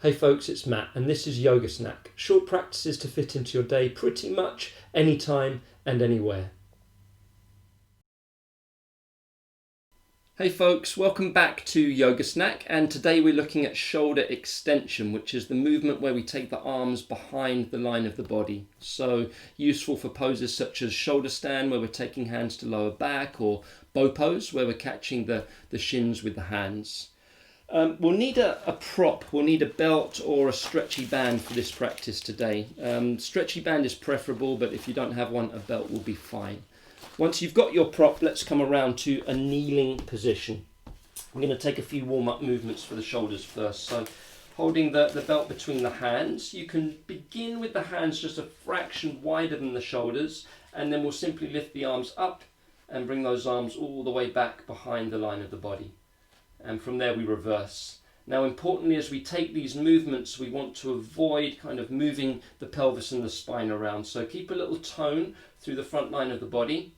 Hey folks, it's Matt and this is Yoga Snack. Short practices to fit into your day pretty much anytime and anywhere. Hey folks, welcome back to Yoga Snack, and today we're looking at shoulder extension, which is the movement where we take the arms behind the line of the body. So useful for poses such as shoulder stand, where we're taking hands to lower back, or bow pose, where we're catching the shins with the hands. We'll need a prop, we'll need a belt or a stretchy band for this practice today. Stretchy band is preferable, but if you don't have one, a belt will be fine. Once you've got your prop, let's come around to a kneeling position. We're going to take a few warm-up movements for the shoulders first. So holding the belt between the hands, you can begin with the hands just a fraction wider than the shoulders, and then we'll simply lift the arms up and bring those arms all the way back behind the line of the body. And from there we reverse. Now importantly, as we take these movements, we want to avoid kind of moving the pelvis and the spine around. So keep a little tone through the front line of the body.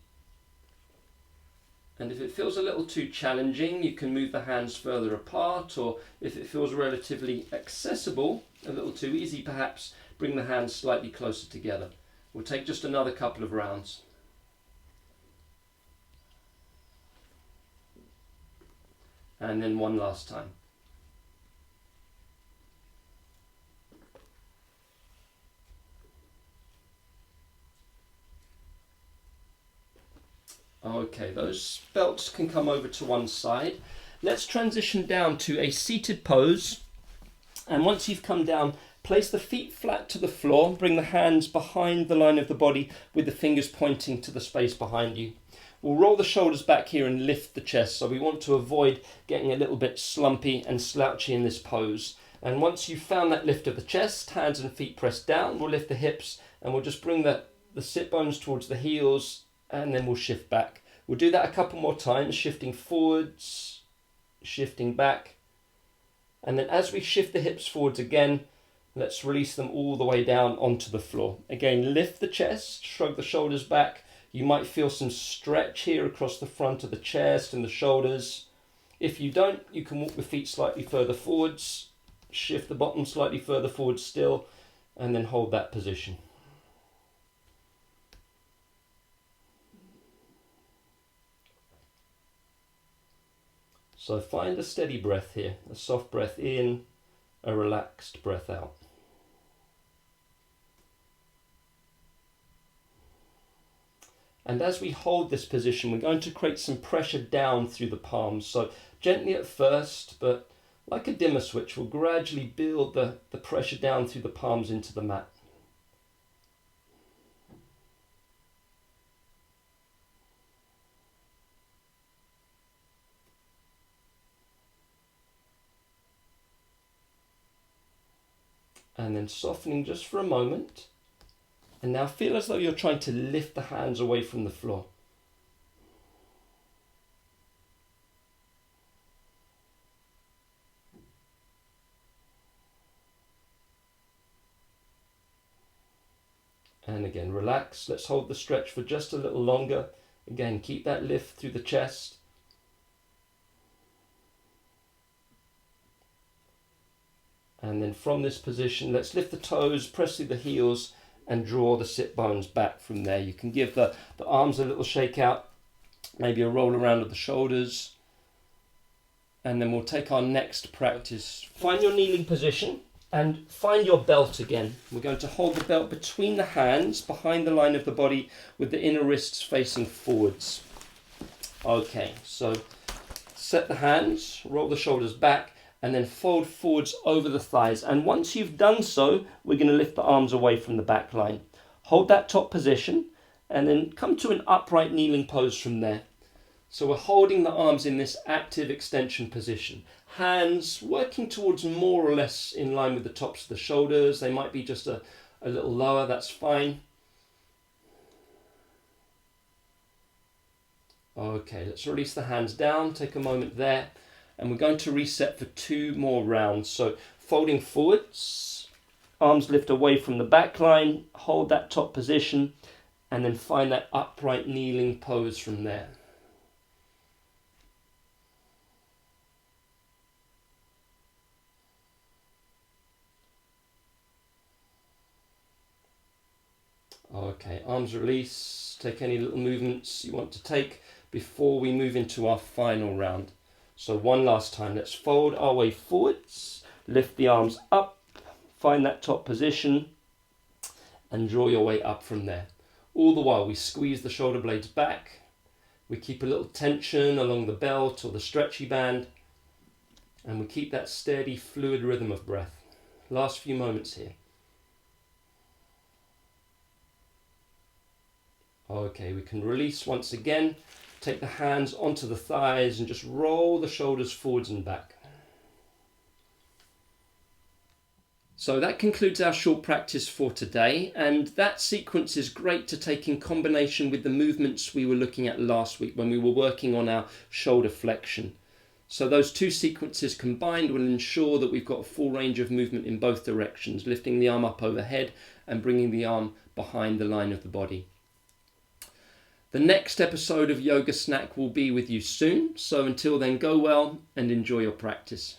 And if it feels a little too challenging, you can move the hands further apart, or if it feels relatively accessible, a little too easy perhaps, bring the hands slightly closer together. We'll take just another couple of rounds. And then one last time. Okay, those belts can come over to one side. Let's transition down to a seated pose. And once you've come down, place the feet flat to the floor. Bring the hands behind the line of the body with the fingers pointing to the space behind you. We'll roll the shoulders back here and lift the chest. So we want to avoid getting a little bit slumpy and slouchy in this pose. And once you've found that lift of the chest, hands and feet pressed down, we'll lift the hips and we'll just bring the sit bones towards the heels, and then we'll shift back. We'll do that a couple more times, shifting forwards, shifting back. And then as we shift the hips forwards again, let's release them all the way down onto the floor. Again, lift the chest, shrug the shoulders back. You might feel some stretch here across the front of the chest and the shoulders. If you don't, you can walk the feet slightly further forwards, shift the bottom slightly further forward still, and then hold that position. So find a steady breath here, a soft breath in, a relaxed breath out. And as we hold this position, we're going to create some pressure down through the palms. So gently at first, but like a dimmer switch, we'll gradually build the pressure down through the palms into the mat. And then softening just for a moment. And now feel as though you're trying to lift the hands away from the floor. And again, relax. Let's hold the stretch for just a little longer. Again, keep that lift through the chest. And then from this position, let's lift the toes, press through the heels, and draw the sit bones back from there. You can give the arms a little shake out, maybe a roll around of the shoulders. And then we'll take our next practice. Find your kneeling position and find your belt again. We're going to hold the belt between the hands, behind the line of the body, with the inner wrists facing forwards. Okay, so set the hands, roll the shoulders back, and then fold forwards over the thighs. And once you've done so, we're going to lift the arms away from the back line. Hold that top position and then come to an upright kneeling pose from there. So we're holding the arms in this active extension position. Hands working towards more or less in line with the tops of the shoulders. They might be just a little lower, that's fine. Okay, let's release the hands down, take a moment there. And we're going to reset for 2 more rounds. So folding forwards, arms lift away from the back line, hold that top position, and then find that upright kneeling pose from there. Okay, arms release. Take any little movements you want to take before we move into our final round. So one last time, let's fold our way forwards, lift the arms up, find that top position, and draw your way up from there. All the while we squeeze the shoulder blades back, we keep a little tension along the belt or the stretchy band, and we keep that steady, fluid rhythm of breath. Last few moments here. Okay, we can release once again. Take the hands onto the thighs and just roll the shoulders forwards and back. So that concludes our short practice for today, and that sequence is great to take in combination with the movements we were looking at last week when we were working on our shoulder flexion. So those two sequences combined will ensure that we've got a full range of movement in both directions, lifting the arm up overhead and bringing the arm behind the line of the body. The next episode of Yoga Snack will be with you soon, so until then, go well and enjoy your practice.